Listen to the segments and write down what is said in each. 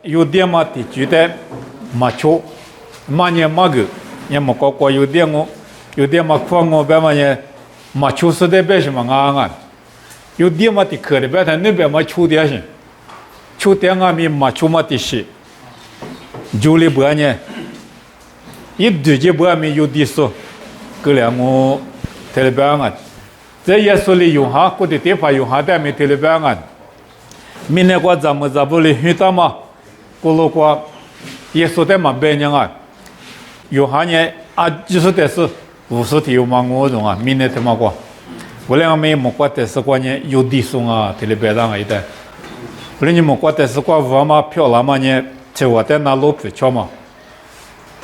有点嘛的觉得马球，马年马个，也么搞搞有点我，有点嘛宽我别嘛呢，马球是的别什么啊？有点嘛的可的别他那边嘛球点些，球点啊咪马球嘛的些，就里边呢，一对这边咪有的说，个两我特别啊，这也说里用哈，过的地方用哈的咪特别啊。明年过咱们这不里遇到嘛，过路过，也说的嘛别人啊，有哈呢啊，就是的是50天有嘛我种啊，明年他妈过，我俩没么过的是过呢有地送啊，特别让一代，我俩你么过的是过我嘛漂亮嘛呢，吃我的那路皮吃嘛，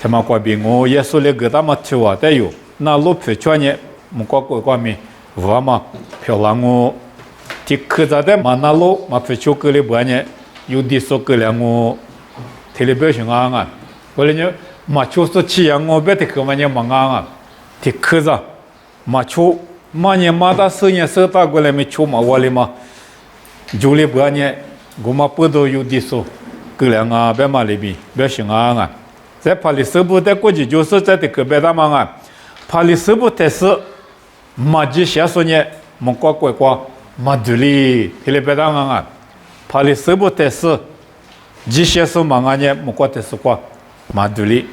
他妈过比我也说了个他妈吃我的有，那路皮吃呢，么过没，我嘛漂亮我。ที่คือจะได้มานาโลมาฟิชโกเลยบ้านเนี่ยอยู่ดีสุกเลยงูเทเลเบชงอ่ะก็เลยเนี่ยมาชูสุชียงูเบติคือมันเนี่ยมังอ่ะที่คือจะมาชูมันเนี่ยมาตาสื่อเนี่ยสื่อตาก็เลยไม่ชูมาวันเลยมาจูเลยบ้านเนี่ยกูมาพูดดูอยู่ดีสุกเลยงาเบมาเลยบีเบชงอ่ะแต่พอลิสืบุแต่กูจะจูสุจะที่คือเบดามังอ่ะพอลิสืบุแต่สื่อมาจีเสียสุเนี่ยมันก็กว่า马杜里，他那边当啊，帕里斯布特斯，这些是嘛啊呢？莫过特斯quoi，马杜里，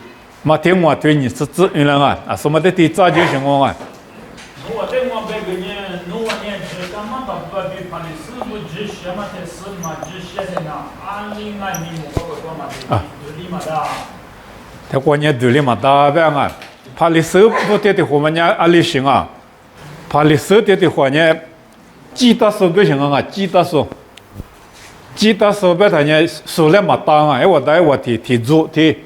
马天我对你是指原来啊，啊什么的地早就行我啊。我对我别个呢，我呢是干嘛把比帕里斯布这些嘛特斯嘛这些的呢，安利那你莫过个嘛的，杜里嘛的。他过年杜里嘛大呗啊，帕里斯布特的后面呢阿里行啊，帕里斯特的话呢。几大手不行啊！几大手不他呢？手来嘛当啊！我带我提做提，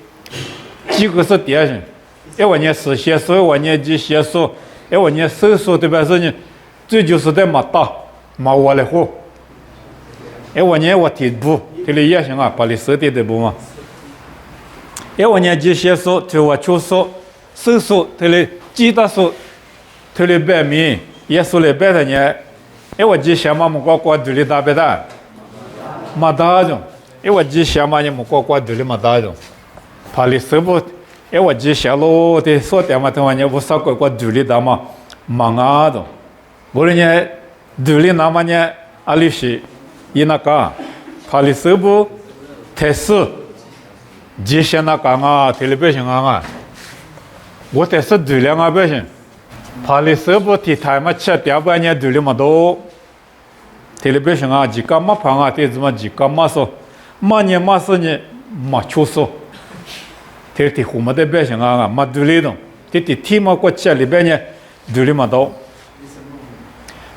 几个是点上，我呢是写手，我呢就写手，我呢手对吧？是呢，这就是在嘛打嘛我来活，我呢我提补，提了也行啊，把你手提的补嘛。我呢就写手，提我出手，手提了几大手，提了白米，也手了白他呢。我只想嘛，木瓜独立大别大，马大种。我只想嘛，你木瓜独立马大种。怕你师傅，我只想咯的说点嘛，他妈你不少瓜独立大嘛，忙啊种。我说呢，独立那么呢，阿里是，伊那个，怕你师傅，特殊，只想那个啊，特别行啊。我特殊独立啊，不行。怕你师傅提台嘛，吃点半年独立嘛多。特别是啊，几个嘛胖啊，这怎么几个嘛说，嘛年嘛是呢，嘛出说，这后面的别行啊，嘛独立的，这提嘛过去里边呢，独立嘛多。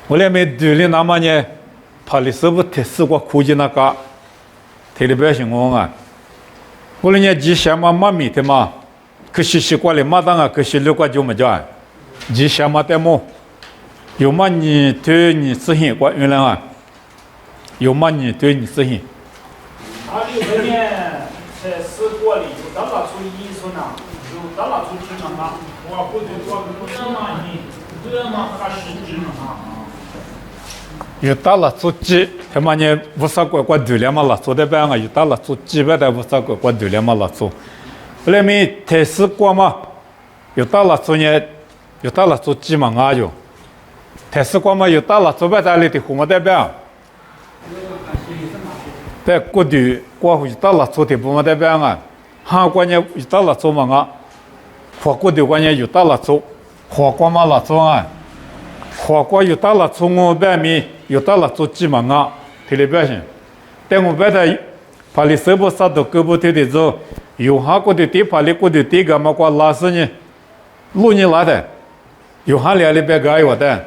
我俩没独立那么呢，怕你师傅特殊过苦劲那个，特别行啊。我俩呢，之前嘛米的嘛，可是习惯了嘛当啊，可是六个就没叫，之前嘛的么，有嘛你对你自信过原来啊。有嘛你对你自信？阿里这边在四国里有大拿出艺术呢，有大拿出智能啊，我不对我这嘛你这嘛还是智能啊。有大拿出几，他妈呢不少过对了嘛拿出的办啊，有大拿出几百的不少过对了嘛拿出。后来没特殊过嘛，有大拿出呢，有大拿出几嘛啊就，特殊过嘛有大拿出百的里的红么代表。在过去过回到了昨天不嘛代表啊，哈关键到了做嘛啊，火锅的关键有到了做，火锅嘛了做啊，火锅有到了做我外面有到了做几嘛啊，特别表现。但我外头把你手部杀到胳膊头的时候，有哈过的地把你过的地个嘛过拉丝呢，路你拉的，有哈两里边个有的，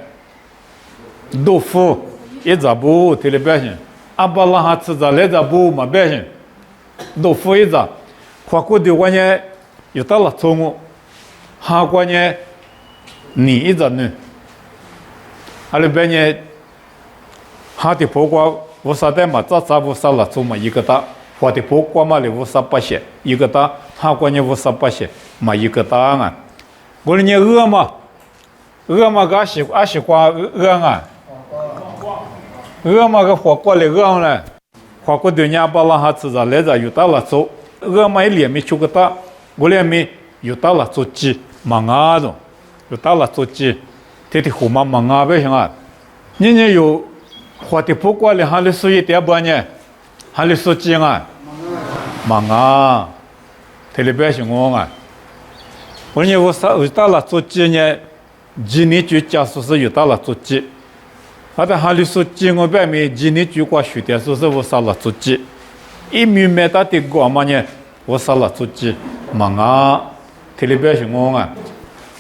豆腐一杂布特别表现。阿巴拉哈吃着来着不嘛别行，豆腐一着，火锅的关键有到了中午，哈关键你一着呢，阿里边呢，哈的不过无啥的嘛，咋无啥了中嘛一个大，火的不过嘛里无啥不些一个大，哈关键无啥不些嘛一个大啊，我呢饿嘛个阿西瓜饿啊。饿嘛个火锅里饿了，花过对伢巴拉哈吃着来着有到了走，买脸没出个大，我脸没有到了做鸡忙啊种，有到了做鸡，天天胡忙啊为什么？人家有花的不过了，还得说一点半呢，还得说鸡啊，忙啊，天天别想我啊，我呢我到了做鸡呢，今年就假说是有到了做鸡。他在哈里说鸡我外面今年就挂水的，说是我杀了做鸡，一米没大的锅嘛呢，我杀了做鸡，忙啊，天天别想我啊，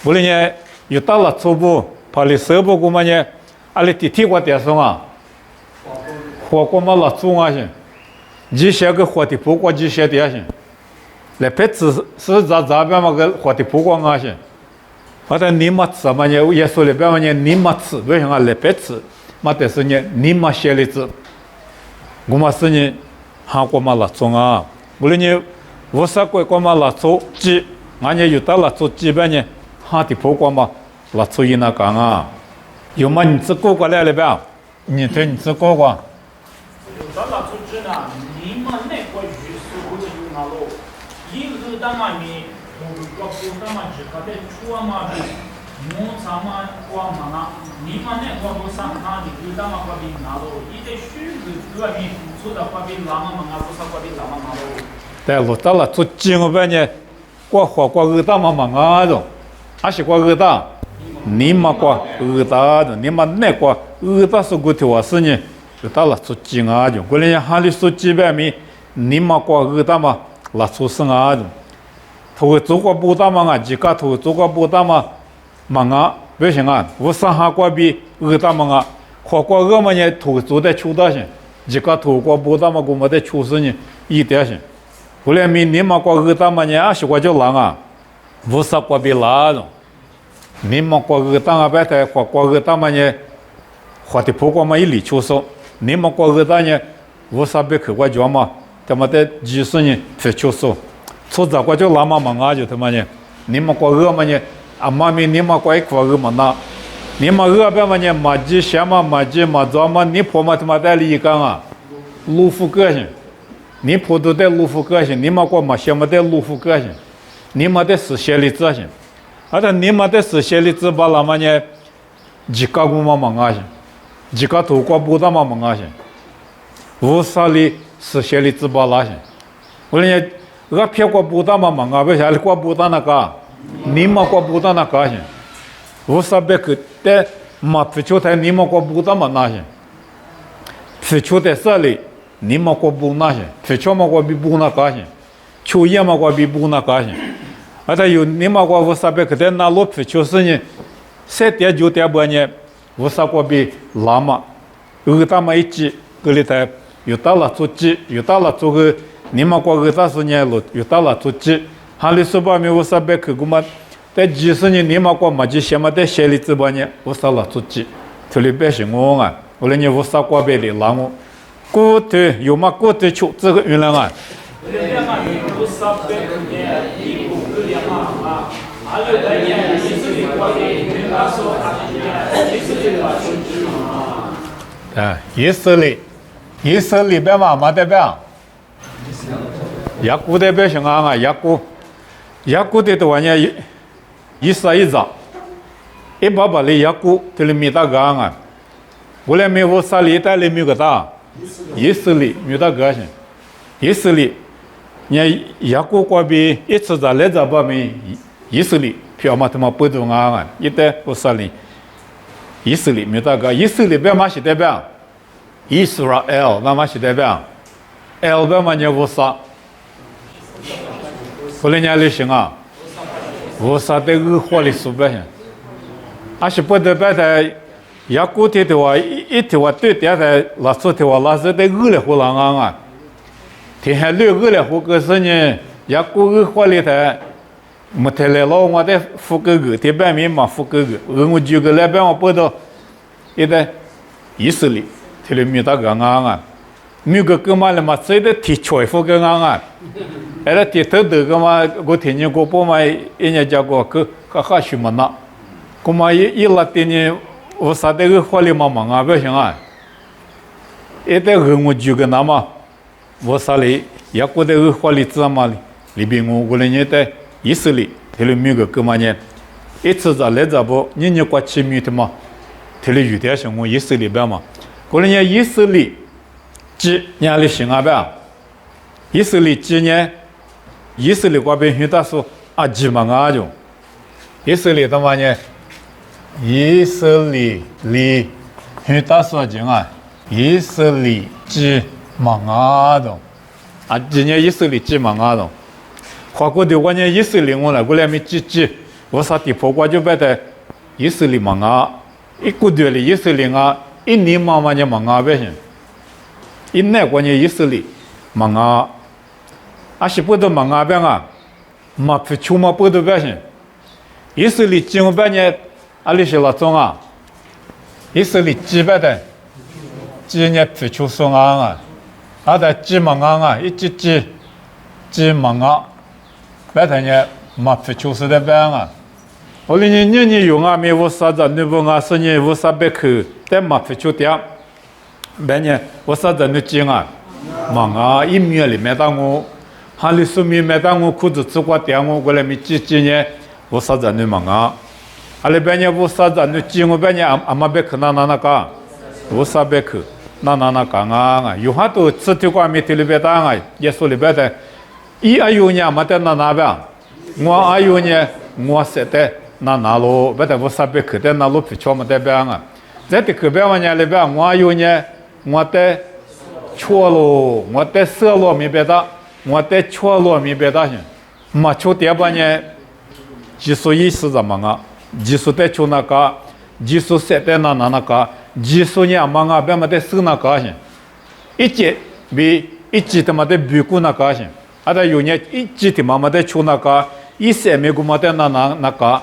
不然呢又到了初步，怕你手不过嘛呢，阿里地铁过点上啊，火锅嘛老做啊行，这些个火的不过这些的行，来别只是咋边嘛个火的不过啊行，我在你妈吃嘛呢，也说了边嘛呢，你妈吃为什么来别吃？嘛，但是呢，你妈写的字，我嘛是呢，韩国嘛拉中啊，无论呢，我啥国国嘛拉做鸡，俺呢有到拉做鸡边呢，哈的不光嘛拉做一那讲啊，有嘛你只过过来了呗，你对你只过过。有到拉做鸡呢，你们那个语速或者有那路，一个他妈咪，我个不他妈只搞点出嘛的，我他妈光嘛那。你们那个不上他，你知道吗？那边拿路，一在虚个外面，除了那边拉嘛嘛，不是那边拉嘛拿路。对，我到了做鸡我边呢，过火过二大嘛嘛啊种，还是过二大，你嘛过二大种，你嘛那过二大是个条话是呢，就到了做鸡啊种，过来哈里做鸡外面，你嘛过二大嘛，拉出生啊种，头做过不大嘛啊，几个头做过不大嘛，嘛啊。为什么？我上哈过比二大嘛啊，花过二嘛呢，头做在出大些，一个头过不大嘛，我们在出事呢，一点些。后来明年嘛过二大嘛呢，是我就狼啊，我上过比拉种，明嘛过二大啊，白台花过二大嘛呢，花的不过嘛一里出手，你嘛过二大呢，我上别去我家嘛，他妈的几十年才出手，出这个就拉嘛嘛啊就他妈呢，你嘛过二嘛呢。啊，妈咪，你妈怪苦个嘛那，你妈二边嘛呢，马鸡咸嘛，马鸡马糟嘛，你婆嘛他妈带了一缸啊，路虎个性，你婆都带路虎个性，你妈过嘛咸嘛带路虎个性，你妈带是咸的个性，而且你妈带是咸的子巴拉嘛呢，几个姑嘛忙啊行，几个头瓜不大嘛忙啊行，无啥里是咸的子巴拉行，我呢，我偏瓜不大嘛忙啊，为啥你瓜不大那个？你妈过不到那个些，我啥别去的，嘛非洲台你妈过不到嘛那些，非洲在这里你妈过不那些，非洲嘛过比不那个些，秋叶嘛过比不那个些，而且有你妈过我啥别去的那路非洲是呢，7.9.8呢，我啥过比拉嘛，二大嘛一级，这里头有到了做鸡，有到了做个你妈过二大10年路，有到了做鸡。哈里说把我啥别去过嘛？在几十年你嘛过嘛就先嘛在县里这帮呢，我啥了做鸡，这里百姓我啊，我来你我啥过别的拉我，过头有嘛过头出这个原来啊。啊，以色列边嘛嘛代表，雅古代表什么啊？雅古的多呢，一啥一张，一把把的雅古这里没大个啊，我来没我啥里带里没个大，以色列没大个些，以色列，你雅古过比一次在来这把没以色列，票嘛他妈不懂啊，一代我啥里，以色列没大个，以色列边嘛是代表，以色列那嘛是代表，L 边嘛你我啥？后来年里行啊，我啥的恶化的苏百姓，还是不得白的，也古天的话一天话对点的，拉出的话拉是的恶了胡浪啊，天还绿恶了胡个是呢，也古恶化里头，没太来了我的副哥哥，天半面嘛副哥哥，我就个来边我报道，一代以色列，天里面大个啊。没个哥嘛了嘛，这的提财富个啊，哎，那提头头个嘛，我听见过不嘛，人家讲过个哈许嘛那，个嘛一拉点呢，我啥的个花里嘛忙啊，不行啊，一代人我就个那嘛，我啥哩也过得二法里子嘛哩，里边我来年的以色列，他们每个哥们呢，一次在来这不，年过7米的嘛，他们有点像我以色列边嘛，过来年以色列几年里行啊边，以色列几年，以色列那边很大说啊几万啊就，以色列他妈呢，以色列里很大说讲啊，以色列几万啊都。啊，今年以色列几万啊！华国的我呢，以色列我来过来没几，我啥地方我就摆在以色列万啊，一个月里以色列啊，一年嘛呢万啊百姓，一年我呢以色列万啊，啊是不到万啊百啊，嘛不出嘛不到百姓，以色列几百呢，啊里是那种啊，以色列几百的，几年不出送啊。啊，在几万啊，一几万啊，白天呢，嘛不就是的班啊。我哩年用啊，没有啥子，你问啊，是年有啥别口，但嘛不就点，白呢，我啥子你讲啊，忙啊，一面里面当我，哈里说明面当我裤子吃过点我过来没几年，我啥子你忙啊，啊里白呢我啥子你讲我白呢阿妈别口那个，我啥别口。那讲啊，有很多吃的瓜米的里边当啊，耶稣里边的，一阿有呢，没得那边，我阿有呢，我说的那路，不得我啥别去的那路不错没得边啊，在这个边呢里边，我有呢，我的错路，我的色路没别的，我的错路没别的，没错的吧呢，技术意识怎么啊？技术的错那个，技术设的那个。技术呢，忙啊，别么的手那高兴，一节比一节他妈的比过那高兴，啊，他有呢一节他妈的出那个，一些没过么的那个，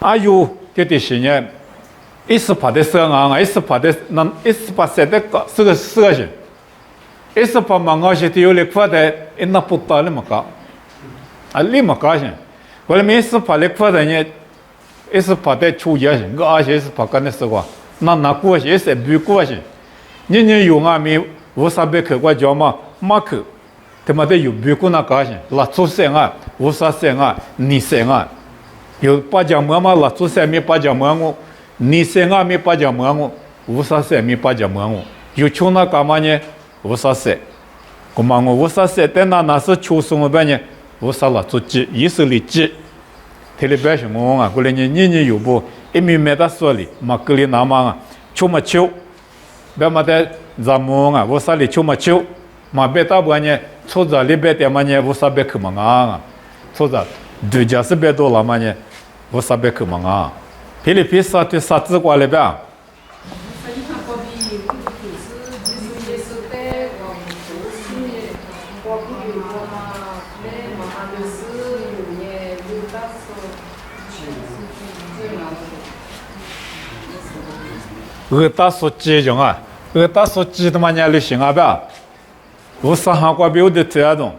啊有这些呢，一时怕的生啊，一时怕的那一时怕谁的个是个事，一时怕忙啊些的有来快的，那不到那么高，啊，那么高兴，我们一时怕来快的呢，一时怕的出也行，我而且是怕干的事话。那过些是比过些，你用啊没无啥别去过叫嘛，马去，他妈的有比过那高些，拉出生啊，无啥生啊，你生啊，有八家馍嘛，拉出生没八家馍我，你生啊没八家馍我，无啥生没八家馍我，有穷那干嘛呢？无啥生，干嘛我无啥生？但那是穷生活办呢，无啥拉出鸡，以色列鸡，他里边是我啊，过来你有不？一米没得说哩，马格里那嘛啊，秋嘛秋，别么的咱们啊，我啥哩秋嘛秋，嘛别大不呢，出着里边的嘛呢，我啥别去嘛啊，出着对家是别多了嘛呢，我啥别去嘛啊，菲律宾啥对啥子过来边。大说几种啊？大说几他妈年旅行啊？吧？我上韩国表的这种，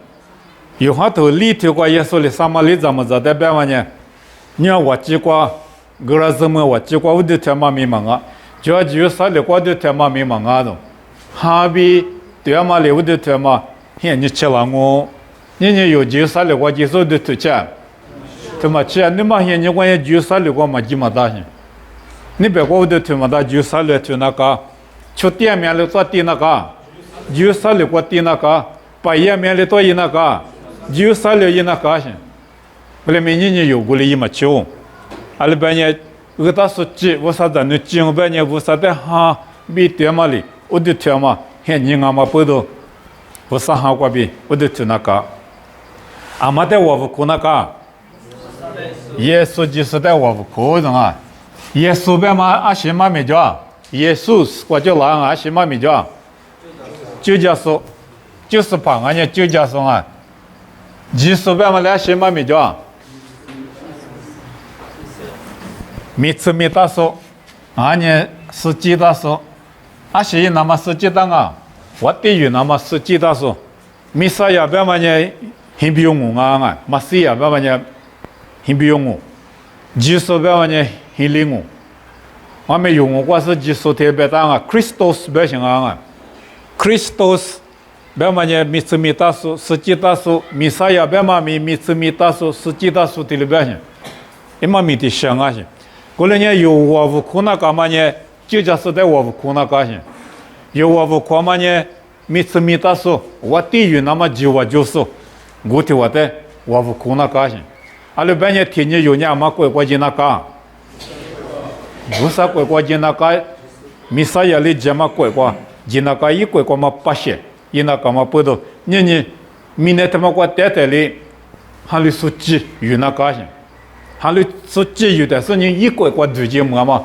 有很多里头过耶稣的什么里怎么着的别嘛呢？你要我几个，个人怎么我几个我的天嘛迷茫啊？就啥的我的天嘛迷茫啊种，哈比对嘛里我的天嘛，现你吃了我，你有就啥的我就说的土钱，他妈吃你嘛现你我也就啥的我嘛几么大些。你别个我的天嘛，他就啥了就那个，出店面里做地那个，就啥了过地那个，把店面里做一那个，就啥了一那个些，不然明年有过来一么穷，阿里半年他说几，我啥子你几半年我啥的哈，比店嘛里，我的天嘛，现你阿妈不都，我啥哈过比，我的天那个，阿妈在我不哭那个，耶稣就是在我不哭的啊。耶稣别嘛阿西嘛没叫，耶稣我叫哪阿西嘛没叫，就叫说，就是把俺家就叫说啊，耶稣别嘛来西嘛没叫，没吃没打说，俺家是几打说，阿西那么是几打啊，我对于那么是几打说，没啥呀别嘛呢，很不用我啊，没事呀别嘛呢，很不用我，耶稣别嘛呢。很灵活，我们用过是技术特别大啊 ，Christos 不行啊 ，Christos 别嘛呢米次米大数十几大数米啥呀别嘛米次米大数十几大数的里边去，一嘛米的想啊去，过来呢有我无苦那干嘛呢？就假是在我无苦那干去，有我无苦嘛呢？米次米大数我地狱那么就我就是，我的我的我无苦那干去，阿里边呢天呢有呢嘛过过去那干。无啥鬼过吉那个，米啥也里节嘛鬼过，吉那个一鬼过嘛八些，一那个嘛不多，你米那他妈过带带里，还里数几有那个些，还里数几有的是你一鬼过对节嘛，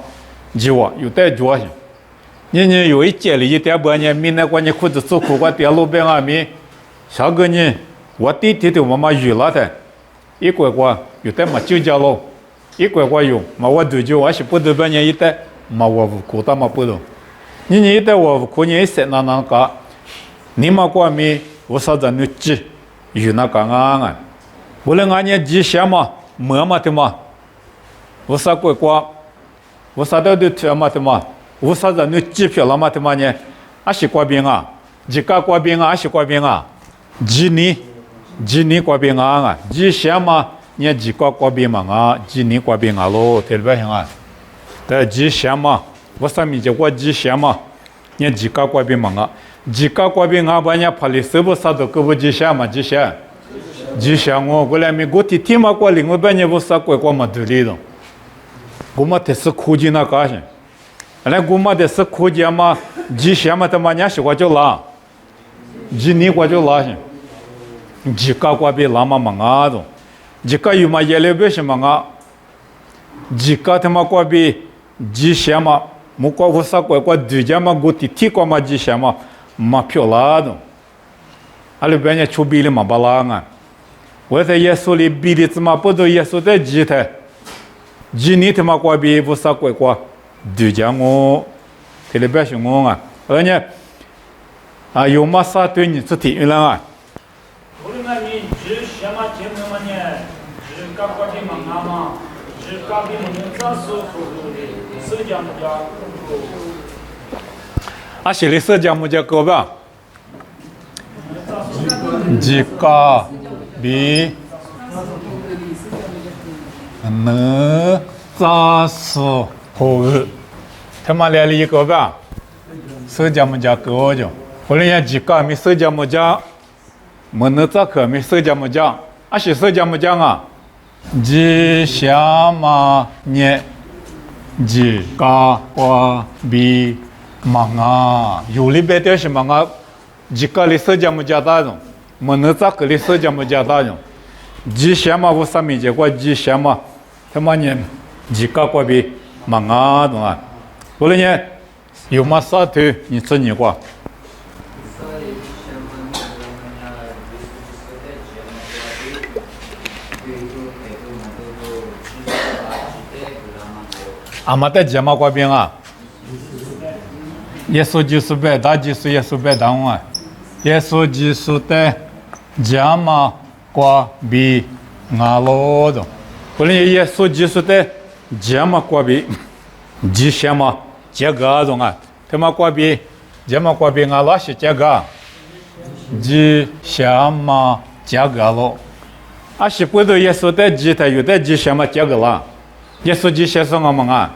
就我有带脚些，你有一节里一点半呢，米那过你裤子走苦过掉路边啊米，下个呢我弟弟的妈妈有了的，一鬼过有带嘛就家喽。一块块有，嘛我对就我是不得半年一代，嘛我无苦大嘛不懂，你一代我无苦你一些那个，你嘛过米我啥子你记，有那个啊，无论俺年记些嘛，么嘛的嘛，我啥过过，我啥都推嘛的嘛，我啥子你记票了嘛的嘛呢？俺是过兵啊，几个过兵啊，俺是过兵啊，几年过兵啊，记些嘛。你几个国宾嘛啊，几年国宾啊喽，对不对啊？但几项嘛，我上面就过几项嘛，你几个国宾嘛啊，几个国宾啊，把人拍的是不是都够不几项嘛？几项我过来没过天嘛过另外半年不是过过嘛对里头，我们这是科技那个些，那我们这是科技嘛，几项嘛他妈人是我就拉，几年我就拉些，几个国宾拉嘛啊都。jika yu ma yele be shimanga jika tema kwa bi ji shama mu kwa vosa kwa duja ma goti ti kwa ma ji shama ma piolado ale benya chubile ma balanga wete yesu li bili tsma podo yesu de jite jini tema kwa bi vosa kwa duja ngo tele be shunga anya ayo ma sa tu ni tsi ilanga啊，写的社交木叫歌吧？几个比能扎实好，他妈来了一个吧？社交木叫歌就，后来也几个没社交木叫，没能扎克没社交木叫，啊是社交木叫啊。ji shama nye ji ka kwa bi manga yuli bete shi manga ji ka li se jam jata no मन चा कली से जम जाता जो जी श्यामा वो समी जे को जी श्यामा तमाने जी का को भी मंगा दोंगा बोले ने有嘛啥头你吃你过阿妈在节目过边啊耶稣就是被大祭司耶稣被当啊耶稣就是在节目过边阿罗的不然耶稣就是在节目过边吉祥嘛这个种啊他妈过边节目过边阿拉是这个吉祥嘛这个咯啊是不是耶稣在吉他有在吉祥嘛这个啦耶稣吉祥送我们啊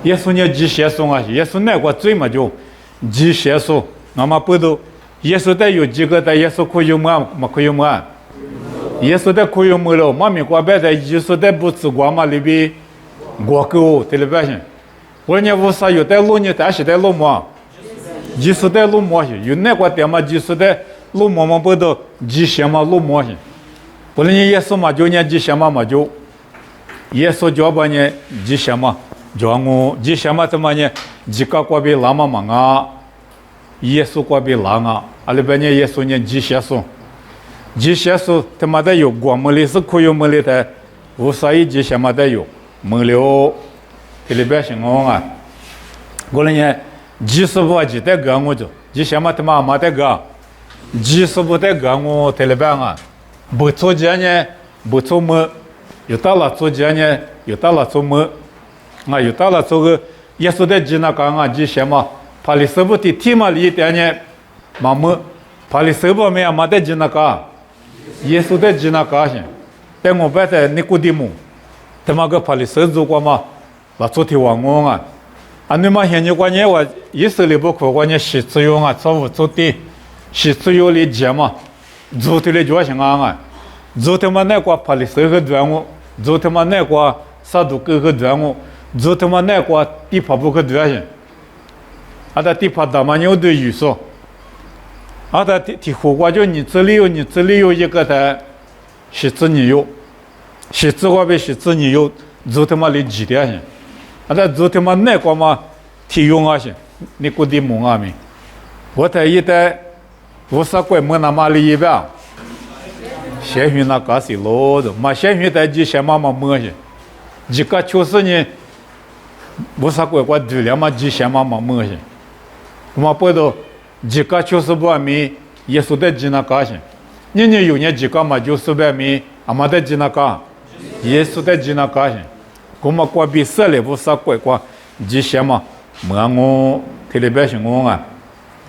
耶稣呢吉祥送啊耶稣那个最嘛就吉祥送我们不都耶稣在有几个在耶稣可以吗没可以吗耶稣在可以吗了妈咪过边在耶稣在不吃过嘛里边过够对了吧先我呢我啥有在路呢但是在路嘛耶稣在路嘛有那个点嘛耶稣在路嘛嘛不都吉祥嘛路嘛先不然耶稣嘛就呢吉祥嘛就耶稣就把呢吉祥嘛就我吉祥嘛怎么呢吉个过边拉嘛嘛啊耶稣过边拉啊阿里边呢耶稣呢吉祥送吉祥送他妈的有过么里是可以么里的无啥一吉祥嘛的有么了这里边行啊过来呢吉师傅记得讲我就吉祥嘛他妈没得讲吉师傅得讲我这里边啊不做这呢不做么有到了做这呢有到了做么啊有到了做个耶稣的吉那讲啊吉祥嘛怕里师傅的提嘛里的呢嘛么帕里斯不没有没得吉那个，耶稣的吉那个先，但我白在尼古迪姆，他妈个帕里斯做过嘛，那昨天王我啊，啊你妈现在关键我以色列不可关键是自由啊，做做的，是自由的节嘛，做的的就行啊，做他妈那个帕里斯个端午，做他妈那个萨杜克个端午，做他妈那个地帕布个端行。啊，他地帕达嘛牛的语说，啊，他地火锅就你这里有一个的，是子你有，是子我被是子你有，做他妈的几点行，啊，他做他妈那个嘛，体用啊行，你估计蒙啊没，我在一代，我啥鬼蒙那嘛里一边，先学那个是老的，嘛先学在几先妈妈蒙行，几个就是呢，我啥鬼我对了嘛几先妈妈蒙行。我不知道几个就是不米，耶稣的吉那个先，你有呢几个嘛就是不米，阿妈的吉那个，耶稣的吉那个先，我们过比色列不啥鬼过，几些嘛，没我特别是我啊，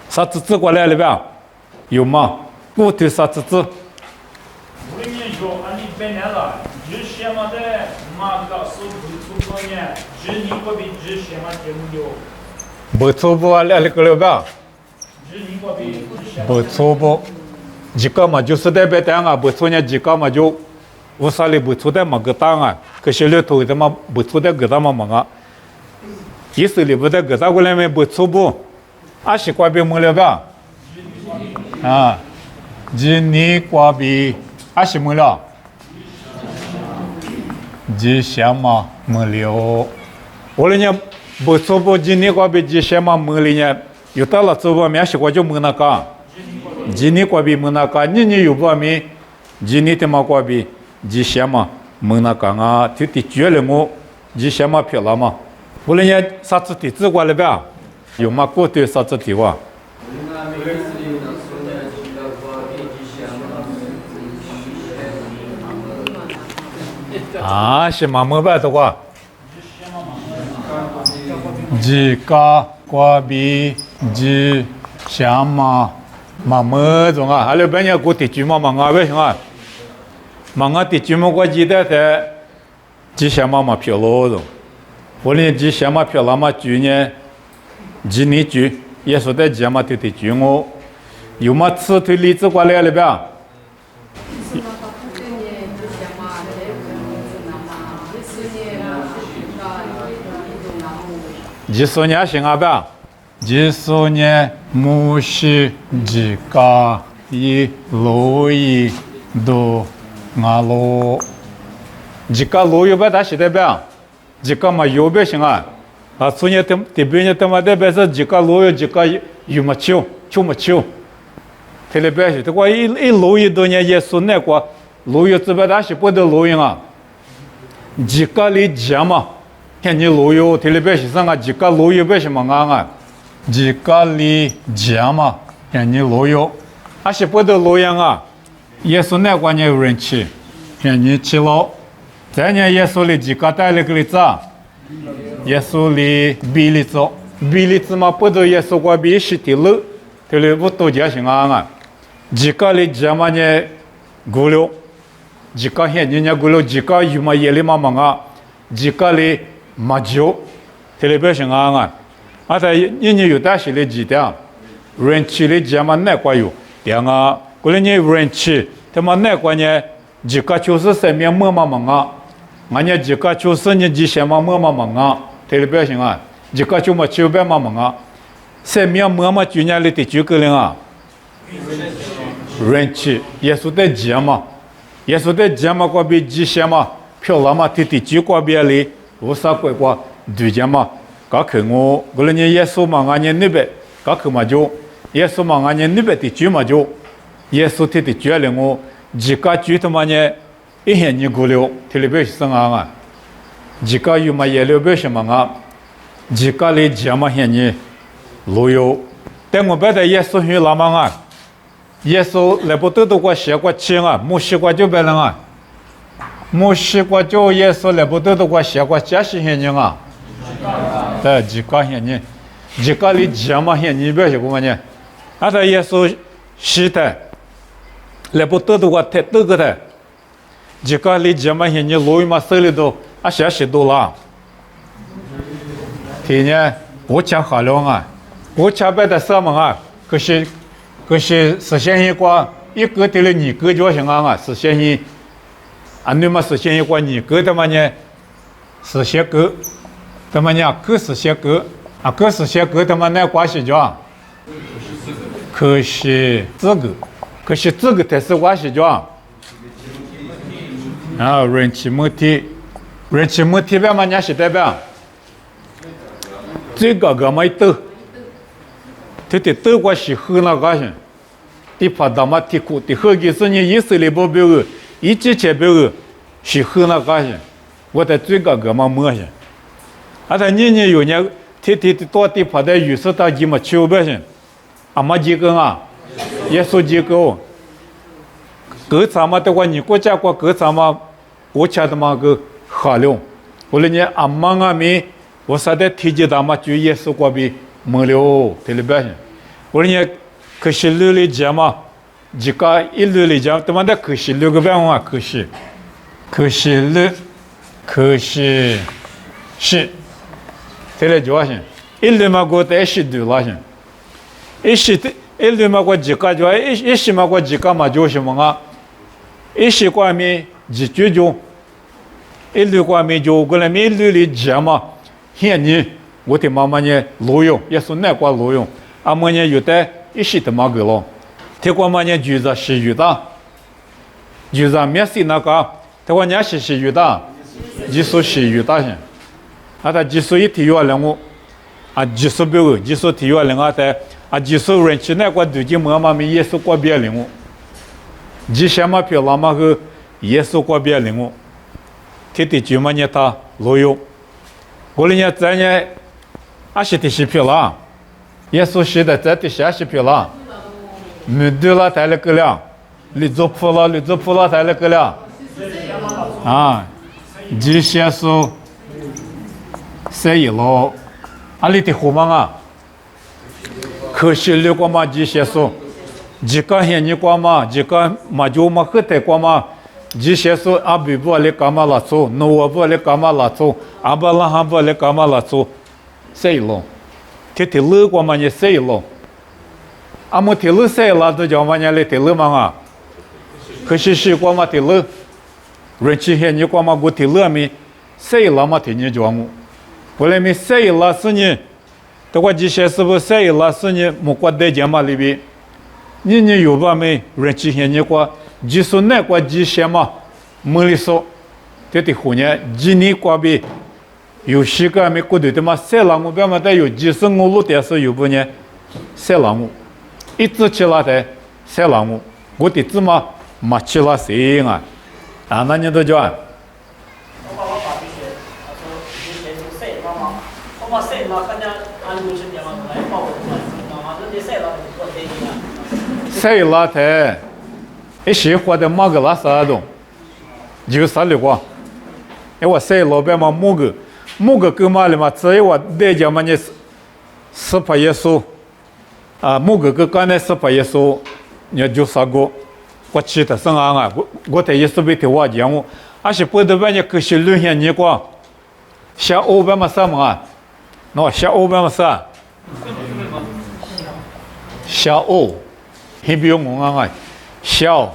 啥子子过来了呗？有吗？不对啥子子？我跟你说，俺你本来了，这些嘛的，马个手不出过呢，这你过比这些嘛节目有。不错不啊，来个了吧？不错不，几个嘛就是代表单啊，不错呢几个嘛就，我啥里不错的嘛个单啊，可是里头的嘛不错的个单嘛嘛啊，意思里不的个单过来没不错不，啊是挂边没了吧？啊，今年挂边啊是没了，这些嘛没了，我那呢。不错不，今年过比之前嘛没了呢，有到了做不面是过就没那个，今年过比没那个，你有不面，今年他妈过比之前嘛没那个啊，就的绝了我，之前嘛漂亮嘛，我那呢啥子地址过来呗，有嘛过对啥子地哇？啊，是嘛没办的话。几个瓜比几香嘛，嘛么种啊？还有半夜过地区嘛，嘛为什么？嘛地区嘛，我记得在几香嘛漂亮种，我连几香嘛漂亮嘛，去年几年去，也说在几嘛地区我有嘛吃推荔枝过来了呗？几十年行啊吧？几十年木是几个一路一都阿路，几个路有不大是的吧？几个嘛有不行啊？啊，昨天这边呢他妈的别是几个路有几个有么球么球，特别是这个一路一多年也是那个路有这边大是不得路用啊，几个里讲嘛。看你路有，特别是上个几个路有为什么啊？几个里讲嘛，看你路有，还是不得路样啊？耶稣那关键有人去，看你去了，再年耶稣里几个带了个例子，耶稣里比例子嘛不得耶稣过比是的路，这里不多讲行啊？几个里讲嘛呢？过了，几个看你呢过了，几个有嘛夜里嘛啊？几个里。马酒，特别是啊，啊，他你有大些的几点，人气的节嘛那个有，对啊，过来你人气，他妈那个呢，几个就是上面么啊，俺家几个就是你几些么啊，特别是啊，几个就么九百么啊，上面么就年里的就个人啊，人气，耶稣的节嘛，耶稣的节嘛过比几些嘛，漂亮嘛，的就过比里。我啥鬼话对讲嘛？刚看我那年耶稣嘛，俺年那边刚看嘛就耶稣嘛，俺年那边的句嘛就耶稣他的句了我几个句他妈呢一天你过了，特别是啊，几个有嘛也了别什么啊？几个里讲嘛现你路有，但我别的耶稣去拉嘛啊，耶稣来不得都过写过钱啊，没写过就别人啊。没写过就耶稣来不得的话写过这些现人啊，对，几个现人，几个里讲嘛现人别写过嘛呢？啊，他耶稣是的，来不得的话太得个的，这个里这么些你路嘛手里头啊些许多了，天呢我讲好了啊，我前边的什么啊，可是实现一个一个的了你个就行啊，实现一，啊你们实现一个你个的嘛呢，实现个，他们呢可实现个啊，可实现个他们那关系叫。可是这个才是关系叫啊，人气问题表嘛，人是代表这个没得，他的得关系很那个些，的怕他妈的苦的后几十年以色列不表个，一直前表个是很那个些，我的这个嘛没些，啊，他年年有年，天的多的怕的有时他几么求不些。啊嘛几个啊，耶稣几个，各咱们的话，你国家各咱们国家的嘛个好了，后来呢，阿妈阿咪，我啥的提及他们就耶稣过比没了，对不对？后来呢，可是六里讲嘛，这个一六里讲，他们的可是六个变化，可是是，这来主要是，一六嘛个在是对了是。一时的，一六嘛个几个就一时嘛个几个嘛就是么啊？一时过面几句就，一六过面就过来面六里讲嘛，现你我的妈妈呢录用，也是那个录用，阿么呢有的一时的嘛个咯，听过嘛呢就是是有的，就是面试那个，听过呢是有的，就是有的些，啊他就是一体育人物，啊就是表个，就是体育人物的。啊，就是人去那个最近嘛咪耶稣过别领悟，之前嘛票那么个耶稣过别领悟，天天就嘛呢他路用，过了呢咱呢啊是的是票了，耶稣是的咱的是票了，没对了才那个了，你做破了才那个了，啊，之前说谁一路，啊你的后妈啊。可是六个嘛，这些说，这个现你过嘛，这个嘛就嘛很太过嘛，这些说阿比不来干嘛拉走，诺不来干嘛拉走，阿巴拉哈不来干嘛拉走，谁了？天天乐过嘛，你谁了？阿么天乐谁了？都叫嘛你来天乐嘛啊？可是是过嘛天乐，人去现你过嘛不天乐咪，谁了嘛天你叫我，后来咪谁了是你？这个这些是不是谁了？是你没过得见嘛里边？你有吧没？人之前你过，就是那个这些嘛，没里说，这的后年今年过边有些个没过的嘛，谁了我边嘛得有，就是我录的是有不呢？谁了我？一直起来的谁了我的字嘛没起来谁啊？啊，那你都叫。谁拉他？一些活的马个拉啥东？就啥的话，因为谁老板嘛木个干嘛的嘛？只有我大家嘛呢是怕耶稣啊，木个干的是怕耶稣，你就啥个？我记得上啊，我在耶稣被他话讲我，而且不得半夜可是留下你过，下欧班嘛什么啊？那下欧班嘛啥？下欧。还不用我啊！小，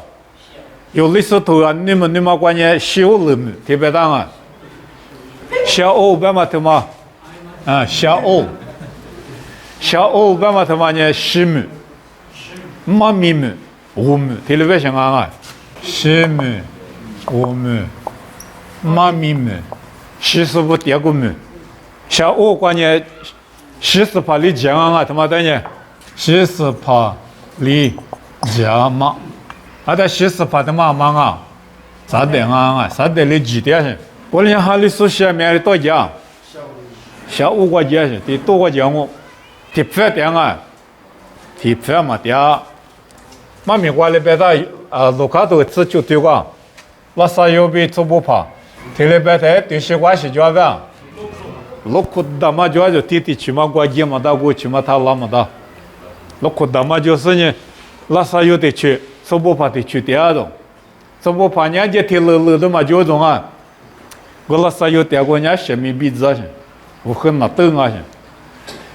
有历史图啊，你们关键小了没？特别大啊！小欧干嘛他妈？啊，小欧干嘛他妈呢？十亩，妈咪亩，5亩，听了别想啊！10亩，5亩，妈咪亩，45点个亩，小欧关键40%里讲啊，他妈的呢，40%。里家嘛，啊，他40%的嘛啊，啥的啊，啥的里几点是？我连哈里说下面的多讲，下5个节是，得多个讲我，得5点啊，得5嘛点，妈咪过来别的啊，路卡都吃就对个，那啥有比做不怕，提来别的对些关系就完，路库达嘛就提去嘛过节嘛，到过去嘛他拉嘛的。那可他妈就是呢，拉萨有的去，苏布帕的去第二种，苏布帕人家提了的嘛就种啊，我拉萨有点过人家生命比子去，我很那等啊去，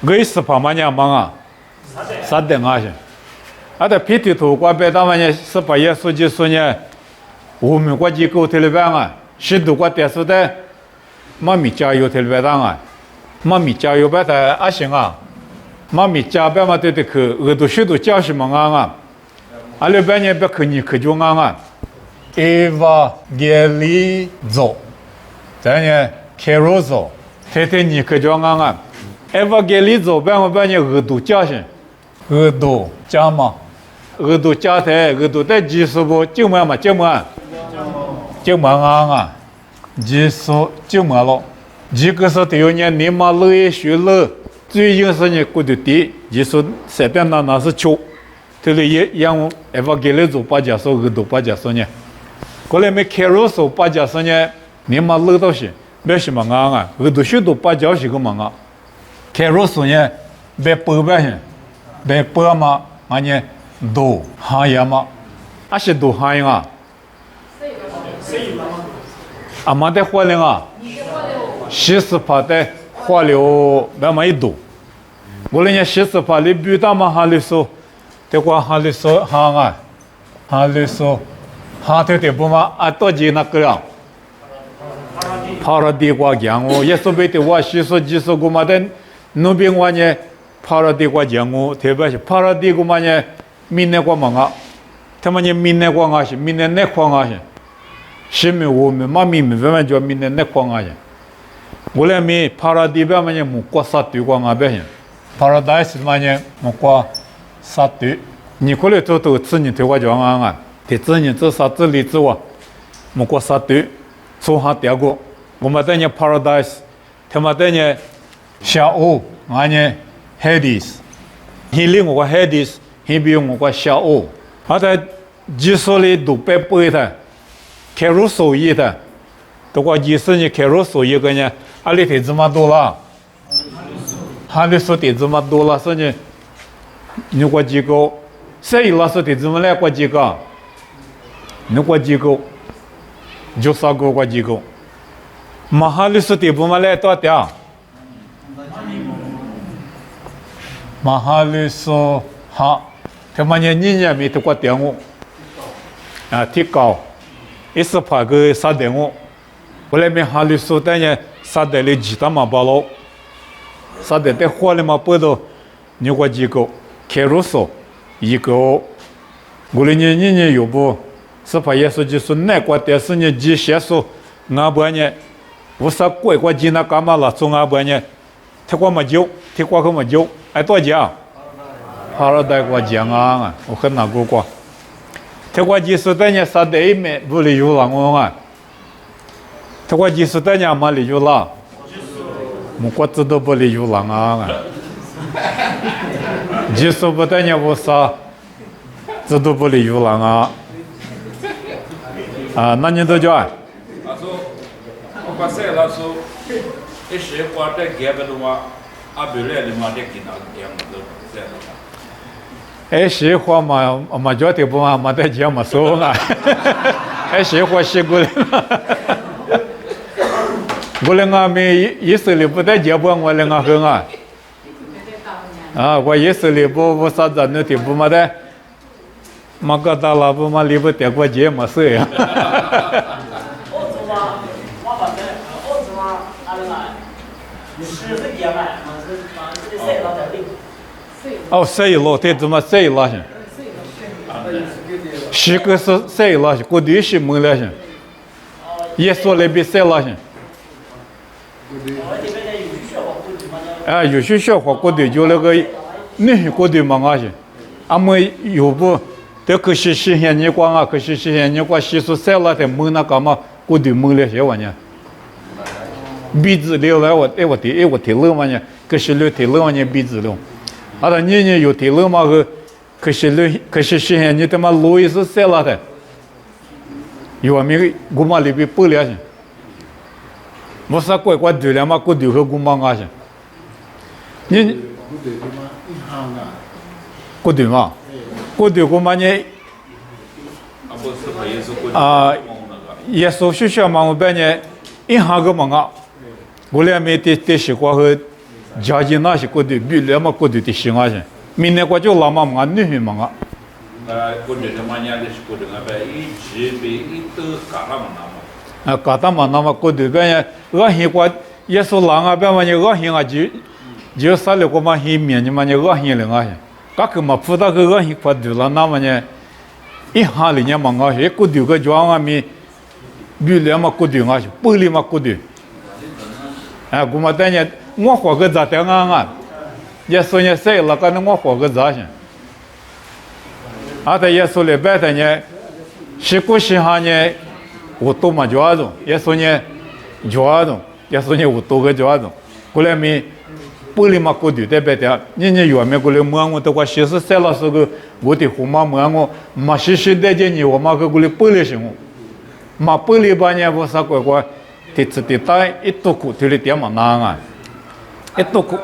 我一时怕嘛人忙啊，啥等啊去，啊的皮头头瓜白他们呢是把耶稣就说呢，我们国际狗提了办啊，许多国电视的，妈咪加油提了办啊，妈咪加油办的啊行啊。妈咪家边嘛对的去，耳朵许多教什么啊？阿拉半年别去你去就啊，evangelizo， 咱呢 carozo， 天天你去就啊 ，evangelizo 半年耳朵教什？耳朵教嘛？耳朵教的耳朵的技术不就嘛嘛就嘛，就嘛啊，技术就嘛咯，这个是对人你嘛乐学乐。最近是呢，过的地，就是随便那是穷，这里也让我给了做八家说耳朵八家说呢，过来没开肉说八家说呢，你嘛乐到些，没什么啊，耳朵许多八家是个嘛啊，开肉说呢，别包白些，别包嘛，俺呢多行业嘛，还是多行业啊，俺们的火灵啊，40%的火流慢慢一多。我们呢，40%的比他们还来说，这个还来说行啊，还来说，行头的不嘛啊，多几那个样，跑了地瓜浆哦，也说别的话，细说几说个嘛的，那边话呢，跑了地瓜浆哦，特别是跑了地瓜嘛呢，明年过嘛啊，他们呢明年过啊些，明年那过啊些，是没我们嘛明明慢慢叫明年那过啊些，我们没跑了地边嘛呢，木过杀对过啊别些。Paradise 嘛呢，我过杀对，你过来做都自己对我讲啊，对自己做啥子例子哇，我过杀对，做下第二个，我们等呢 Paradise， 他们等呢下午，俺呢 Hades， 他领我过 Hades， 他比我过下午，他在技术里都白背的，开入手艺的，都过技术呢开入手艺个呢，阿里头这么多了。他的说的这么多了，说呢，你过几个？谁老说的这么来过几个？你过几个？就三个过几个？马哈里说的不嘛来多点？马哈里说好，他们呢年没得过点我，啊提高，1%个3点5，后来没哈里说的呢3点的几大嘛包了。啥的在火里嘛不到，你过几个开入手一个，我的年有不？是怕也是就是那个但是呢，几些说俺不呢，不是乖乖进那干嘛了？从俺不呢，他过么久，他过个么久，哎多讲，好了带过讲啊，我很难过过，他过几十代呢，啥的也没不理由了我啊，他过几十代呢没理由了。我国知道不理由了啊！技术不但也不啥，知道不理由了啊！啊，那你都叫？他说，我把谁他说，一些话在改不的话，阿不来的嘛得给他讲的，这样。哎，些话嘛叫的不嘛没得讲嘛说啊！哎，些话习惯了。我那个没意思里不带结婚，我那个很啊，啊，我意思里不啥子那地不嘛的，嘛个大了不嘛里不带过节嘛事呀。哦，谁了？他怎么谁了去？是个是谁了去？过去是没了去，耶稣那边谁了去？啊，有些小伙过的就那个那过的嘛啊些，俺们有不？这可是实现你光啊，可是实现你光习俗晒了的没那干嘛？过的没了些玩意，鼻子流来我提了嘛呢，可是流提了嘛呢鼻子流，啊，他年有提了嘛个，可是实现你他妈路也是晒了的，有我们我们里边不了些。我是乖对了嘛，过对和姑妈啊些，你过对嘛，过过对过嘛呢？啊，不是不耶稣过啊，耶稣学校嘛，我半年一下个嘛啊，我俩没得习惯和家境那些过对，比了嘛过对的习惯些，明年我就老嘛嘛女嘛啊。过对他妈伢的是过对那边一直被一都嘎他们那么。搞他嘛那么过对半年，恶心过耶稣郎啊，半嘛呢恶心啊就杀了过嘛黑面呢嘛呢恶心了啊些，噶个嘛不到个恶心过对了那么呢，一下里呢嘛啊些过对个装啊咪，比了嘛过对啊些，不里嘛过对，我嘛等呢我活个咋的啊，耶稣呢谁了个我活个咋些，在耶稣里边的呢，是过时下呢。我多嘛抓住，耶稣呢抓住，耶稣呢我多个抓住，过来没不里嘛过对的别的，你原来过来摸我都话其实塞了时候我的胡嘛摸我，嘛其实的这你我嘛个过来不里行我，嘛不里吧呢我啥个个，这次的带一多苦这里点嘛难啊，一多苦。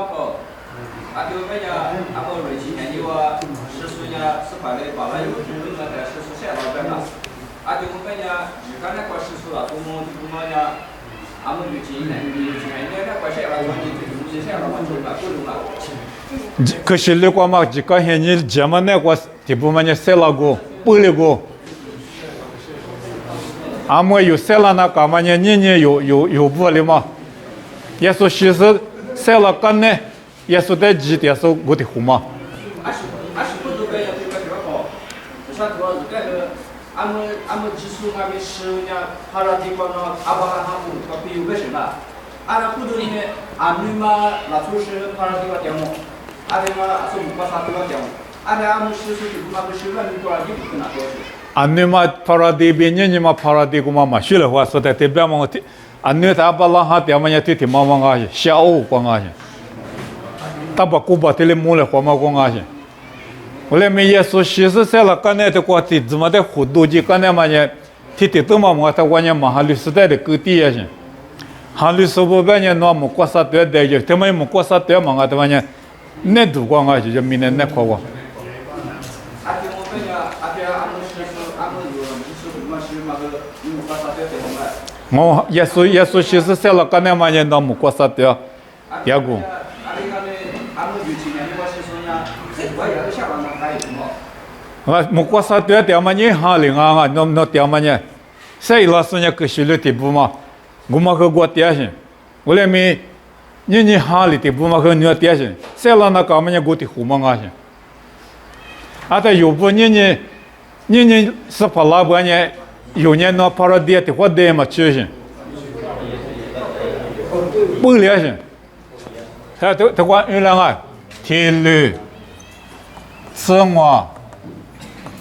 可是如果嘛，这个现在咱们那个地方嘛，塞了个，不了个，俺们有塞了那干嘛呢？年有不了嘛？耶稣其实塞了干呢，耶稣在几点时我的胡嘛？俺们基础那边是呢，哈拉地方呢，阿巴拉哈姆那边有个什么？俺那普通呢，俺们嘛，那就是哈拉地方点么？俺们嘛，是木巴沙地方点么？俺们是那个是那边多少地不那多是？俺们嘛，帕拉地边你嘛帕拉地古嘛嘛，学了话说的这边嘛，俺们在阿巴拉哈点嘛也听嘛嘛个些，下午光个些，大把古巴这里木了话嘛光个些。我来没耶稣其实在了刚才的过程，怎么的活动就刚才嘛呢？提多嘛我他关键嘛哈律时代的各地也行，哈律师不半年那么过啥多的就，他们么过啥多嘛个他们呢？那都光个就明年那块个。我耶稣其实在了刚才嘛呢那么过啥多，也过。木瓜沙对点嘛呢？哈林啊，那点嘛呢？谁老是呢？可是了地步嘛，我嘛去过点些，我来没，你哈里地步嘛去你点些，谁老那干嘛呢？我的胡嘛些，但有不你是怕老板呢？有年那怕了点的话点嘛吃些，不了些，他管原来啊，天绿，吃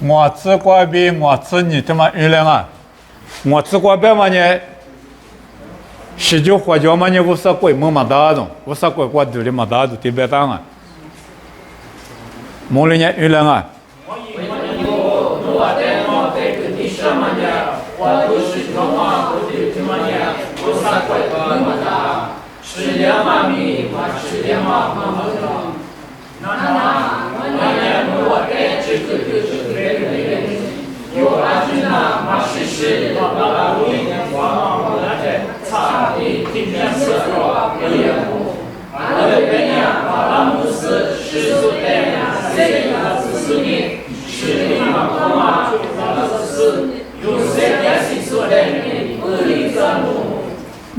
我吃过比我吃你他妈原来啊，我吃过比嘛呢，十九花椒嘛呢，无啥贵么大种，无啥贵过头的么大种，特别大啊，莫人家原来啊。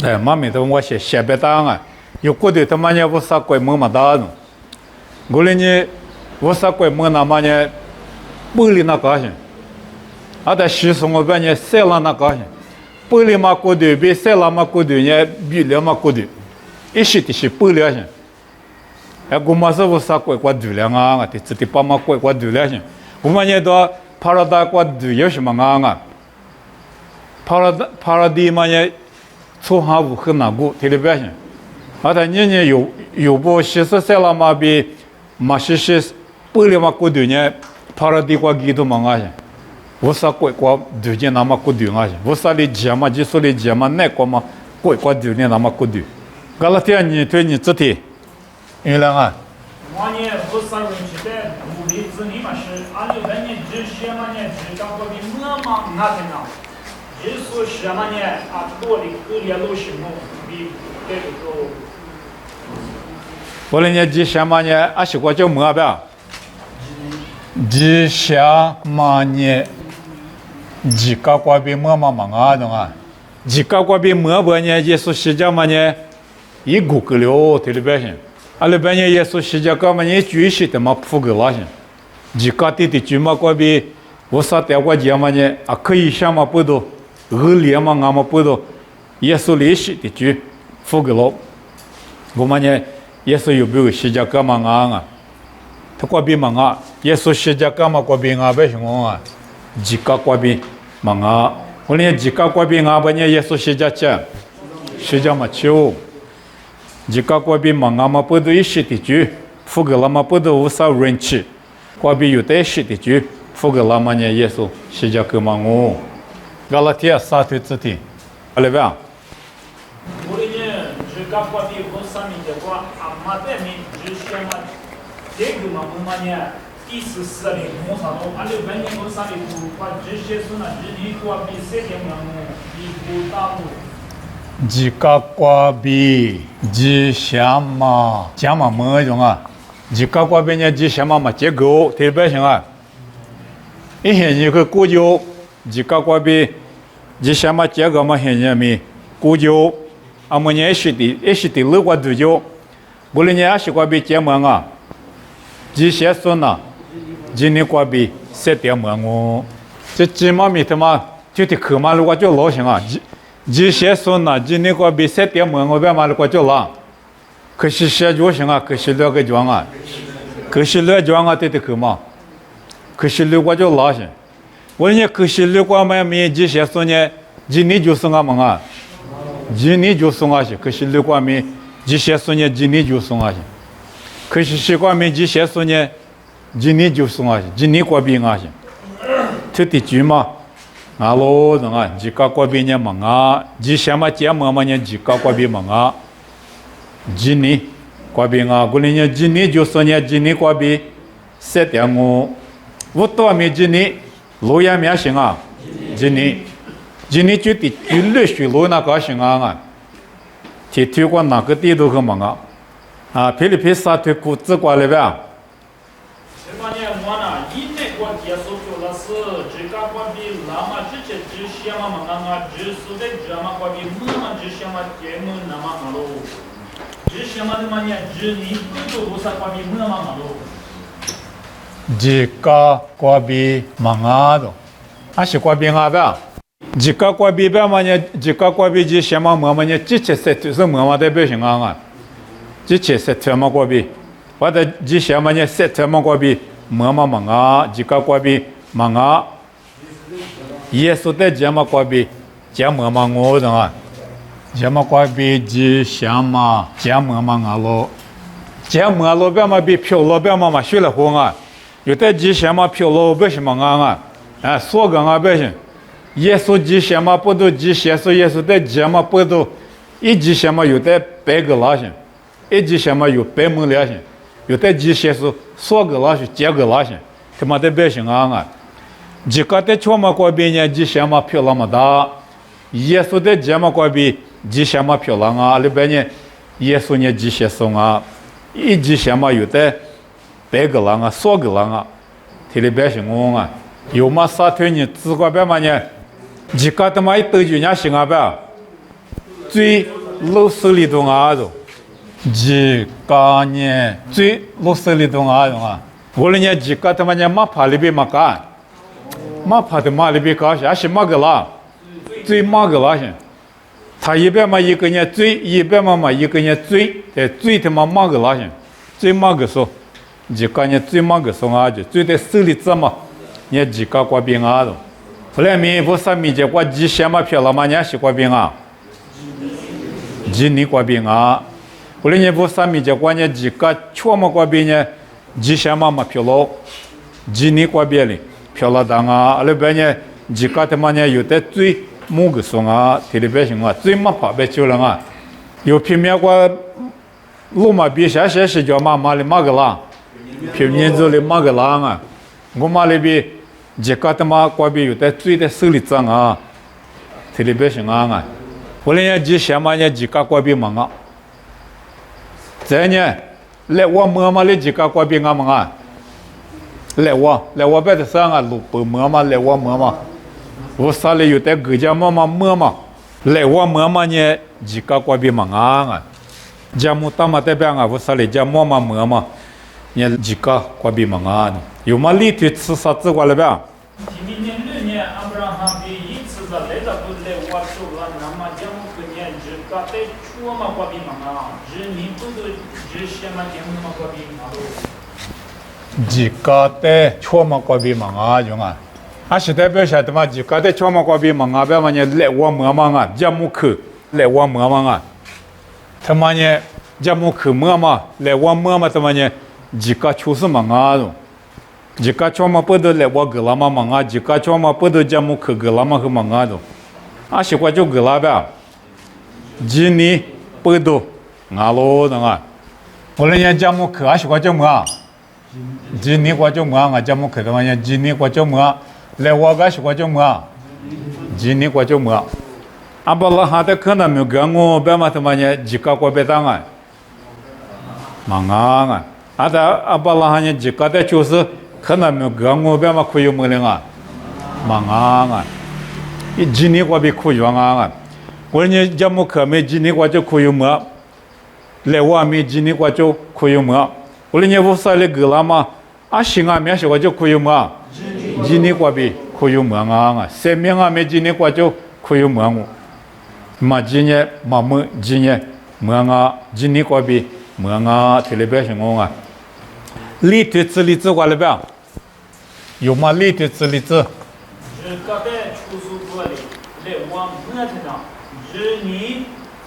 哎，妈咪都我写别当啊，有过的他妈呢，我啥鬼么大种，我嘞呢，我啥鬼么那么呢，不里那高兴，在西松我边呢，塞了那高兴，不里嘛过的比塞了嘛过的呢，比了嘛过的，一些的是不了些，我嘛是我啥鬼过度了啊，的自己爸妈鬼过度了些，我们呢都帕拉达过度有什么啊？帕拉地嘛呢？初哈五很难过，特别表现。但年有不其实在了嘛比嘛其实不了嘛过度呢，帕拉地过几多嘛些，我啥过度呢那么过度些，我啥的节嘛就说的节嘛那个嘛过度呢那么过度。噶拉天你对你自己，原来啊，我呢不三人去的，努力子女嘛是，俺有本年只些嘛呢，只当过比我嘛那天呐，只说什么呢？啊，多的个列路是么比这个说。我那年吉祥嘛呢，阿是我叫么吧？吉祥嘛呢，吉嘎瓜比么嘛忙啊，懂啊？吉嘎瓜比么不呢？耶稣是叫嘛呢？一股个了，对里边先。阿里边呢，耶稣是叫干嘛呢？举起的嘛铺个拉先。吉嘎地的举嘛瓜比，我啥带过节嘛呢？啊，可以想嘛不多，恶劣嘛俺嘛不多，耶稣历史的举铺个了，我们呢？耶稣有没有十字架嘛啊？他过比嘛啊？耶稣十字架嘛过比啊？为什么啊？几个过比嘛啊？我连几个过比啊？不呢？耶稣十字架，十字架嘛球，几个过比嘛啊？嘛不都一时的句，复个了嘛不都无少人气，过比有的时的句，复个了嘛呢？耶稣十字架嘛哦，加拉提亚撒腿子的，阿里边。我呢，只搞过比不上面的话，阿妈的面只些嘛，这个嘛我们呢，第四次的摸上头，俺就本年不上面不把这些是那只你过比谁的嘛么，比不大么。Jika kwabi jishama jama me jong a jika kwabi nya jishama ma che go te ba sing a e he ni ko ku jo jika kwabi jishama che go ma he nya mi ku jo amonya eshiti lu kwa du jo bole nya shi kwabi che ma nga jishe so na jini kwabi se te ma ngo che chi ma mi te ma ju ti ke ma lu kwa jo lo sing a吉些说呢，今年个比赛点么？我别买了过就了，可是写就行啊，可是两个装啊，可是两装啊，对的去嘛，可是两个就拉些。我呢，可是两个买没吉些说呢，今年就送啊么啊，今年就送啊些，可是两个没吉些说呢，今年就送啊些，可是西瓜没吉些说呢，今年就送啊些，今年个比啊些，这的句嘛。啊喽，那个jika kwa bi nya manga jishama tia mama nya jika kwa bi manga jini kwa bi nga gulinya jini jo sonya jini kwa bi set ya ngo woto me jini lo ya mya singa jini jini chu ti le shu lo na ka singa nga ti tu kwa na ka ti do ka manga a pili pi sa tu ku zi kwa le ba 这帮年我呢，一年过结束就了是，只搞过比那么之前只些嘛嘛啊，只是的这么过比我们只些嘛节目那么啊喽，只些嘛的嘛呢，只你不就不是过比我们啊喽。jika kwa bi manga do ashi kwa bi nga ba jika kwa bi ba ma nya jika kwa bi ji shama ma ma nya ji che se tu so ma ma de be sing nga ji che se tu ma kwa bi wa de ji shama nya se tu ma kwa bi ma ma ma nga jika kwa bi ma nga yesu de jama kwa bi jama ma ngo da nga jama kwa bi ji shama jama ma nga lo jama lo ba ma bi pyo lo ba ma ma shu le ho nga 有的吉祥嘛飘了为什么啊？啊，说个啊为什么？耶稣吉祥嘛不都吉祥说耶稣的吉嘛不都一吉祥嘛有的百个拉些，一吉祥嘛有百门两些，有的吉祥说个拉些，几个拉些，他妈的百姓啊！吉个的全嘛过比呢吉祥嘛飘了么大，耶稣的吉嘛过比吉祥嘛飘了啊，里边呢耶稣呢吉祥送啊，一吉祥嘛有的。 百个人啊，少个人啊，提里百姓我啊，有嘛啥推呢？自个别嘛呢？自个他妈一得罪人行啊别，最老手里头啊都，自个呢最老手里头啊种啊，我呢自个他妈呢马爬里边嘛干，马爬的马里边干些，还是马个啦，最马个啦些，他一边嘛一个呢最，一边嘛一个呢最，最他妈马个啦些，最马个说。 jika nya最忙个送啊就最得手里怎么，你jika过病啊都，后来咪不是咪结果吉祥嘛票了嘛，你是过病啊，吉你过病啊，后来你不是咪结果你jika全嘛过病呢，吉祥嘛票了，吉你过病哩，票了当啊，后来边呢jika他妈呢有的最忙个送啊，提里边行啊，最嘛怕别救了啊，有平面过。路嘛比啥些是叫嘛里嘛个啦，平年子里嘛个啦啊，我嘛里比这个他妈过比有的最的手里脏啊，特别是啊，我连也几些嘛也几个过比忙啊，这呢，来我摸嘛里几个过比啊忙啊，来我别的上啊路不摸嘛来我摸嘛，我啥里有的各家摸嘛，来我摸嘛呢几个过比忙啊。jamu tama te bang avu sale jamu ma ma ne jika kwa bi manga yo mali tu tsa tsa kwa le ba Timinin ne Abraham bi yitsa da le da bulle wa so la nama jamu kunya jika te chua ma kwa bi manga je ni tu do je shema jamu ma kwa bi manga jika te chua ma kwa bi manga yo nga a shi te be sha te ma jika te chua ma kwa bi manga ba ma ne le wa ma nga jamu ku le wa ma nga他妈呢，这么去摸嘛，来我摸嘛，他妈呢，几个就是忙啊喽，几个专门不得来我给了嘛忙啊，几个专门不得这么去给了嘛去忙啊喽，啊，习惯就给了呗，今年不得啊喽那个，我那年这么去啊，习惯就摸，今年我就摸啊，这么去他妈呢，今年我就摸，来我个习惯就摸，今年我就摸。阿巴拉哈的可能没有跟我别嘛他妈呢，几个过别当啊，忙啊，阿的阿巴拉哈呢，几个的就是可能没有跟我别嘛可以么了啊，忙啊，一今年我别可以啊，我呢这么可没今年我就可以么，来我没今年我就可以么，我呢不是来个了嘛，啊行啊，没事我就可以么，今年我别可以么啊，生命啊没今年我就可以么我。嘛，今年嘛么今年么啊，今年过比么啊，特别是我啊，立体自立自过来呗，有嘛立体自立自？je ka te chusu ko le wa mna te na je ni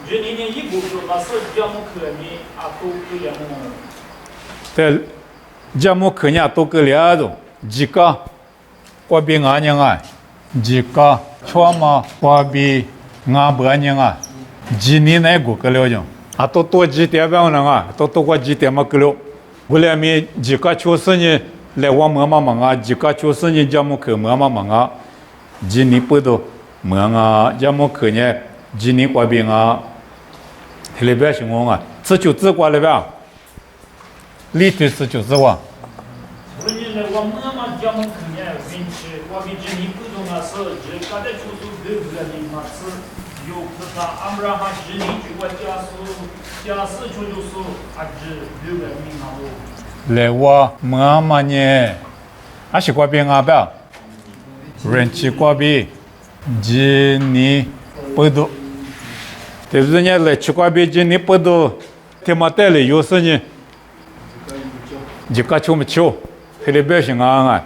ne yi bu so la so jamu ko ni a to ko ya mo 对，这么肯定都个了都，几个过比俺娘啊，几个错嘛过比。nga bữa nha nga jini này gu cái liệu nhung à to chỉ tiền bao nhiêu nga to qua chỉ tiền mà cái liệu bữa mi chỉ cả chỗ sinh nhỉ lệ hoa mà nga chỉ cả chỗ sinh nhỉ jamu khởi mà nga jini bữa đó mà nga jamu khởi nhỉ jini qua bên nga hele bé sinh nga chỉ chỗ chỉ quaเลย吧里头是就是哇我你le wa ma jamu ko ni vin che wa bi jini ko do na so je ka te chusu de la ni ma so有他阿哈是你去过家事处就是啊，只六个名啊喽。来我嘛呢，啊是过边啊吧，人气过边，今年不多，对不对呢？来去过边今年不多，他妈带来有时呢，就个出么球，他的表现啊，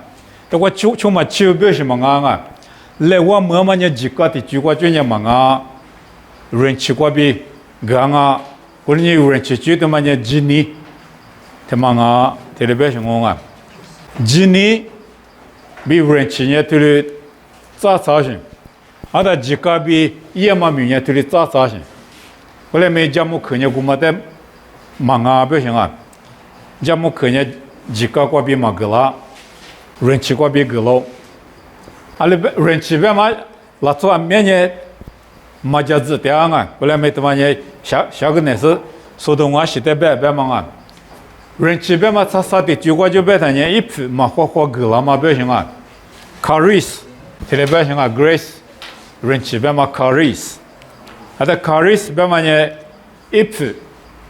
但我出么球表现嘛啊。来我嘛呢，几个的几个专业嘛啊，人气过边，个啊，我呢人气就他妈呢今年，他妈啊，特别是我啊，今年比人气呢特别早早些，啊，他几个比也嘛明年特别早早些，后来没节目看呢，我们在嘛啊表现啊，节目看呢几个过比嘛个啦，人气过比个喽。ale renci be ma la toa menye ma jaz te anga bole me tmanye sha gne so do wa shi te be ma nga renci be ma sa sa de ju gwa ju be ta nye ip ma ho ho ge la ma be shinga caris te le be shinga grace renci be ma caris ada caris be ma nye ip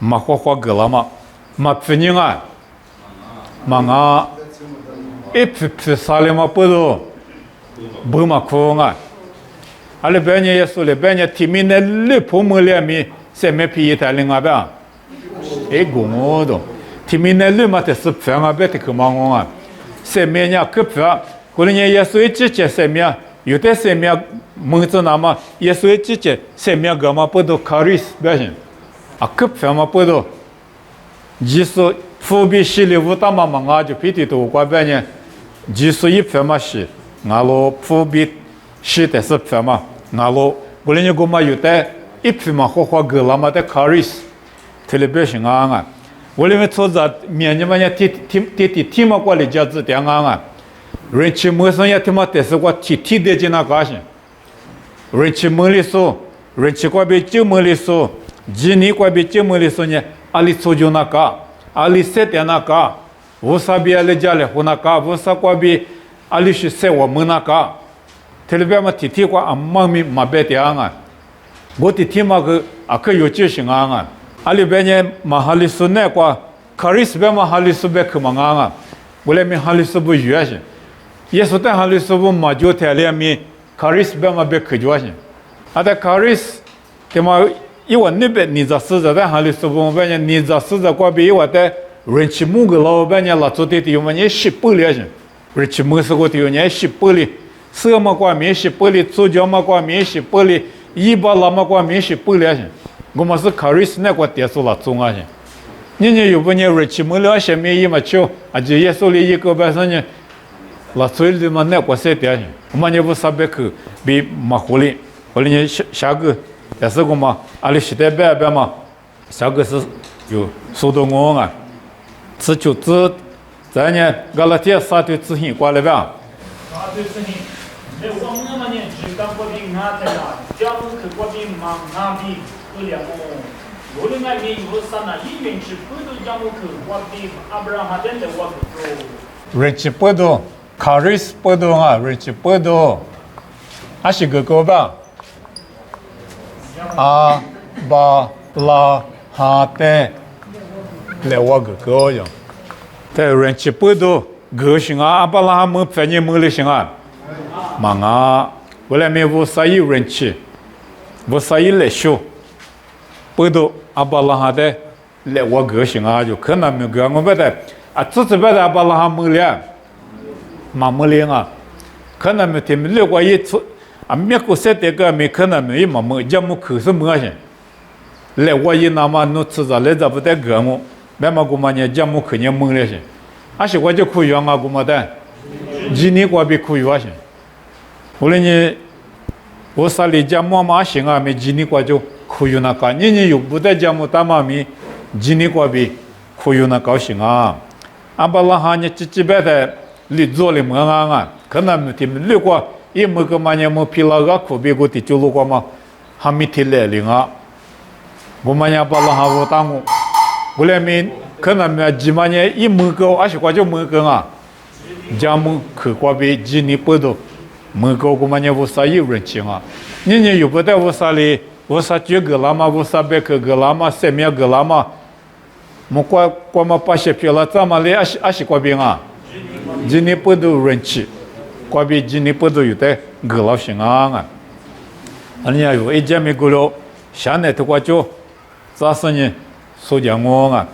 ma ho ho ge la ma pfninga ma nga ip sale ma podo buma konga ale benye yesu le benye timine le pomole mi se me pi italinga ba e gomodo timine le mate sepfanga bete kumangonga se menya kupfa kulinye yesu ichiche se mia yute se mia mungzo nama yesu ichiche se mia gama podo karis beshin a kupfa ma podo jisu fubi shili vutama manga ju piti to kwa benye jisu ipfa ma shi ngalo phobi shite sepfama ngalo golenya goma yute ipfima ho ho gelama de caris 特别是啊，我认为做着面你们也提嘛过来价值点啊，人气没生也提嘛，但是我提的进那个些，人气没的时候，人气过比就没的时候，今年过比就没的时候呢，阿里做就那个，阿里设点那个，我啥比阿里家里胡那个，我啥过比阿里是设我们那个，特别嘛提过阿妈咪嘛别点啊，我提嘛个阿个有决心啊。阿里边呢，马里苏那个卡里斯边马里苏边去嘛啊，我来咪哈里苏不约些，耶稣在哈里苏不嘛就在里面卡里斯边嘛边去约些，啊在卡里斯，他妈因为那边你这是在哈里苏不边呢，你这是在过边因为在人气木个老边呢，拉做的有么呢10%了些，人气木是个的有呢10%，什么过面10%，做脚嘛过面10%，一把拉嘛过面10%了些。我们是考虑是那个点数了中啊些，人家有不呢人气没了些没一嘛就，啊就耶稣里一个半生呢，了所以的嘛那个些点些，我们也不啥别去比马狐狸，狐狸呢下个也是个嘛，阿里时代边嘛，下个是有苏东我啊，只就只在呢加拉铁沙堆之前过来边。沙堆之前，哎，我们嘛呢，只当过比拿在啦，家务去过比忙拿比。我另外面有啥呢？医院是不都讲我去我比阿布拉罕真的我去做。人气不多，卡瑞斯不多啊，人气不多，还是个个吧？阿巴拉罕的，来我个个样，但人气不多，个性啊，阿巴拉罕没反正没的行啊，忙啊，我来没有啥有人气，我啥有来修。不多阿巴拉哈的来我个性啊，就可能没个我不得啊，只是不得阿巴拉哈没了，没了啊，可能没听没过一次啊，没个说这个没可能没没，叫么口是没些，来我一那么弄吃着来着不得个我，别么个嘛呢，叫么肯定没了些，而且我就可以啊，个么的，今年我比可以啊些，无论你我啥里叫么嘛行啊，没今年我就。可以那个，你有不得讲么大妈咪，今年过比可以那高兴啊！阿巴拉哈呢，几百的立做的么啊？可能没听没过，也没个嘛呢，没皮拉个可别个的就路过嘛，还没听来领啊！我们呢巴拉哈我当我来没可能没几嘛呢，也没个，而且我就没个啊，讲么去过比今年不多，没个我们呢我啥有人情啊？你有不得我啥哩？我啥举个啦嘛，我啥别个个啦嘛，三面个啦嘛，么过嘛把些皮了，怎么嘞？阿西过边啊？今年不都人气，过边今年不都有的个老行啊？人家有一家没过了，现在的话就咋说呢？说讲我啊，